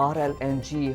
RLNG,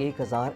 1000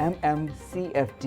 MMCFD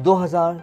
2000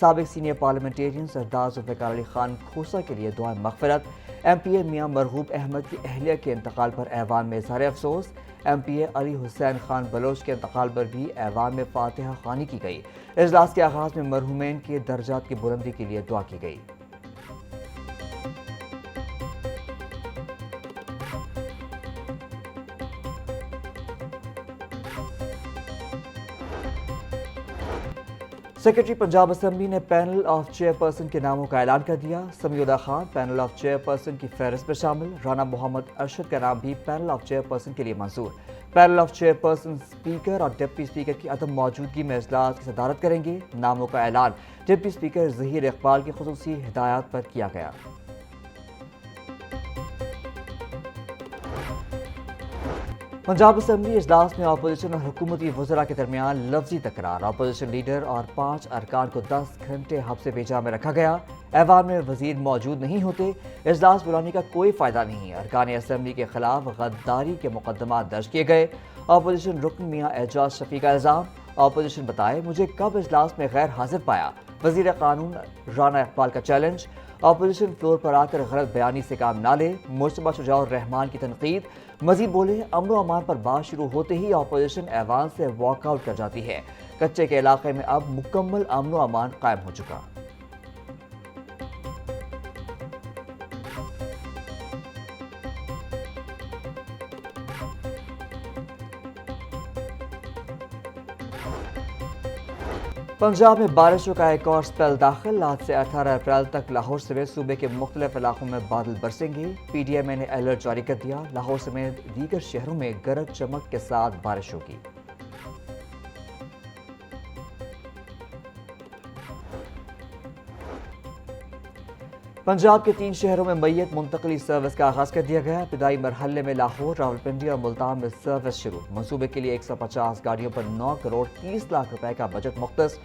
سابق senior parliamentarian سردار ذوالفقار علی خان کھوسہ کے لیے دعائیں مغفرت۔ ایم پی اے میاں مرغوب احمد کی اہلیہ کے انتقال پر ایوان میں اظہار افسوس۔ ایم پی اے علی حسین خان بلوچ کے انتقال پر بھی ایوان میں فاتحہ خوانی کی گئی۔ اجلاس کے آغاز میں مرحومین کے درجات کی بلندی کے لیے دعا کی گئی۔ سیکرٹری پنجاب اسمبلی نے پینل آف چیئرپرسن کے ناموں کا اعلان کر دیا۔ سمیع اللہ خان پینل آف چیئرپرسن کی فہرست میں شامل۔ رانا محمد ارشد کا نام بھی پینل آف چیئرپرسن کے لیے منظور۔ پینل آف چیئرپرسن اسپیکر اور ڈپٹی اسپیکر کی عدم موجودگی میں اجلاس کی صدارت کریں گے۔ ناموں کا اعلان ڈپٹی اسپیکر ظہیر اقبال کی خصوصی ہدایات پر کیا گیا۔ پنجاب اسمبلی اجلاس میں اپوزیشن اور حکومتی وزراء کے درمیان لفظی تکرار۔ اپوزیشن لیڈر اور 5 ارکان کو 10 گھنٹے حبس بیجا میں رکھا گیا۔ ایوان میں وزیر موجود نہیں ہوتے، اجلاس بلانے کا کوئی فائدہ نہیں۔ ارکان اسمبلی کے خلاف غداری کے مقدمات درج کیے گئے۔ اپوزیشن رکن میاں اعجاز شفیع کا الزام، اپوزیشن بتائے مجھے کب اجلاس میں غیر حاضر پایا۔ وزیر قانون رانا اقبال کا چیلنج، اپوزیشن فلور پر آ کر غلط بیانی سے کام نہ لے۔ مجتبیٰ شجاع الرحمان کی تنقید، مزید بولے امن و امان پر بات شروع ہوتے ہی اپوزیشن ایوان سے واک آؤٹ کر جاتی ہے۔ کچے کے علاقے میں اب مکمل امن و امان قائم ہو چکا۔ پنجاب میں بارشوں کا ایک اور سپیل داخل۔ آج سے 18 اپریل تک لاہور سمیت صوبے کے مختلف علاقوں میں بادل برسیں گے۔ پی ڈی ایم اے نے الرٹ جاری کر دیا۔ لاہور سمیت دیگر شہروں میں گرج چمک کے ساتھ بارش ہوگی۔ پنجاب کے 3 شہروں میں میت منتقلی سروس کا آغاز کر دیا گیا۔ ابتدائی مرحلے میں لاہور، راولپنڈی اور ملتان میں سروس شروع۔ منصوبے کے لیے 150 گاڑیوں پر 9 کروڑ 30 لاکھ روپے کا بجٹ مختص۔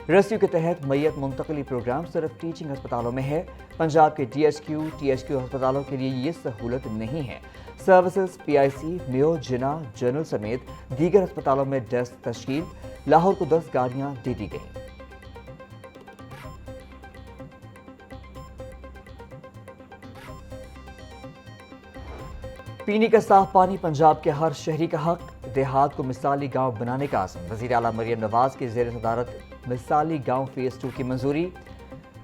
ریسکیو کے تحت میت منتقلی پروگرام صرف ٹیچنگ ہسپتالوں میں ہے۔ پنجاب کے ٹی ایچ کیو ہسپتالوں کے لیے یہ سہولت نہیں ہے۔ سروسز پی آئی سی، میو، جنا، جنرل سمیت دیگر ہسپتالوں میں ڈیسک تشکیل۔ لاہور کو 10 گاڑیاں دے دی گئیں۔ پینے کا صاف پانی پنجاب کے ہر شہری کا حق، دیہات کو مثالی گاؤں بنانے کا عزم۔ وزیر اعلیٰ مریم نواز کی زیر صدارت مثالی گاؤں فیز 2 کی منظوری۔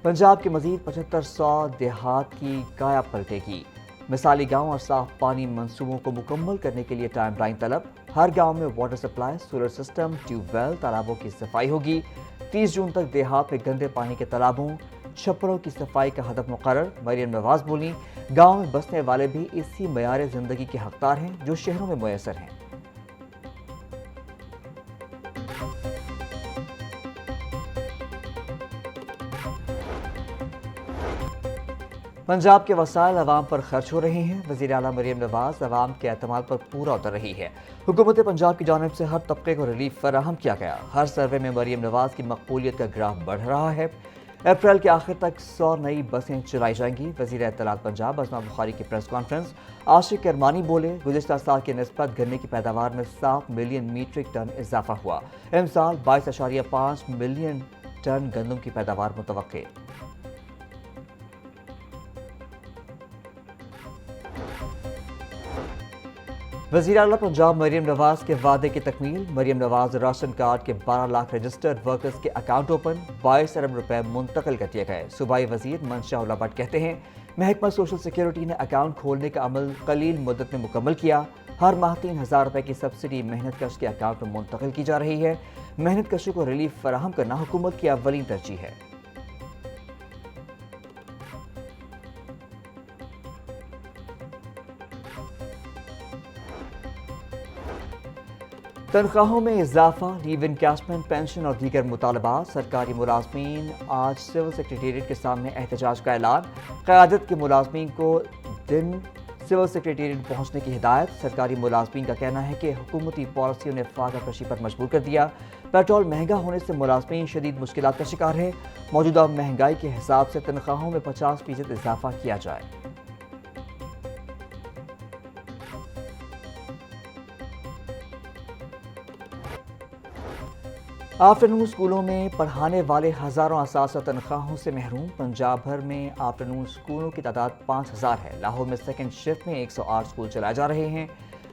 پنجاب کے مزید 7500 دیہات کی کایا پلٹے گی۔ مثالی گاؤں اور صاف پانی منصوبوں کو مکمل کرنے کے لیے ٹائم لائن طلب۔ ہر گاؤں میں water supply, solar system, tube well, تالابوں کی صفائی ہوگی۔ 30 جون تک دیہات میں گندے پانی کے تالابوں، چھپروں کی صفائی کا ہدف مقرر۔ مریم نواز بولیں گاؤں میں بسنے والے بھی اسی معیار زندگی کے حقدار ہیں جو شہروں میں میسر ہیں۔ پنجاب کے وسائل عوام پر خرچ ہو رہے ہیں۔ وزیر اعلیٰ مریم نواز عوام کے اعتماد پر پورا اتر رہی ہے۔ حکومت پنجاب کی جانب سے ہر طبقے کو ریلیف فراہم کیا گیا۔ ہر سروے میں مریم نواز کی مقبولیت کا گراف بڑھ رہا ہے۔ اپریل کے آخر تک 100 نئی بسیں چلائی جائیں گی۔ وزیر اطلاعات پنجاب اسما بخاری کی پریس کانفرنس، عاشق کرمانی بولے گزشتہ سال کی نسبت گنے کی پیداوار میں 7 ملین میٹرک ٹن اضافہ ہوا۔ امسال 22.5 ملین ٹن گندم کی پیداوار متوقع۔ وزیر اعلیٰ پنجاب مریم نواز کے وعدے کی تکمیل۔ مریم نواز راشن کارڈ کے 12 لاکھ رجسٹرڈ ورکرز کے اکاؤنٹ اوپن، 22 ارب روپے منتقل کر دیے گئے۔ صوبائی وزیر منشا اللہ بٹ کہتے ہیں محکمہ سوشل سیکیورٹی نے اکاؤنٹ کھولنے کا عمل قلیل مدت میں مکمل کیا۔ ہر ماہ 3000 روپے کی سبسڈی محنت کش کے اکاؤنٹ میں منتقل کی جا رہی ہے۔ محنت کشوں کو ریلیف فراہم کرنا حکومت کی اولین ترجیح ہے۔ تنخواہوں میں اضافہ، لیو انکیشمنٹ، پینشن اور دیگر مطالبات۔ سرکاری ملازمین آج سول سیکریٹریٹ کے سامنے احتجاج کا اعلان۔ قیادت کے ملازمین کو دن سول سیکریٹریٹ پہنچنے کی ہدایت۔ سرکاری ملازمین کا کہنا ہے کہ حکومتی پالیسیوں نے فاقہ کشی پر مجبور کر دیا۔ پیٹرول مہنگا ہونے سے ملازمین شدید مشکلات کا شکار ہیں۔ موجودہ مہنگائی کے حساب سے تنخواہوں میں 50% اضافہ کیا جائے۔ آفٹرنون اسکولوں میں پڑھانے والے ہزاروں اساتذہ تنخواہوں سے محروم۔ پنجاب بھر میں آفٹرنون اسکولوں کی تعداد 5000 ہے۔ لاہور میں سیکنڈ شفٹ میں 108 اسکول چلائے جا رہے ہیں۔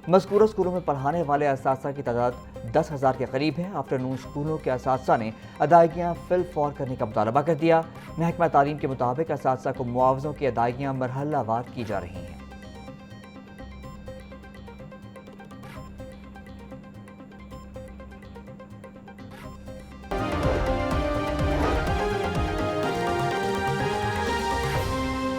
مذکورہ اسکولوں میں پڑھانے والے اساتذہ کی تعداد 10,000 کے قریب ہے۔ آفٹرنون اسکولوں کے اساتذہ نے ادائیگیاں فی الفور کرنے کا مطالبہ کر دیا۔ محکمہ تعلیم کے مطابق اساتذہ کو معاوضوں کی ادائیگیاں مرحلہ وار کی جا رہی ہیں۔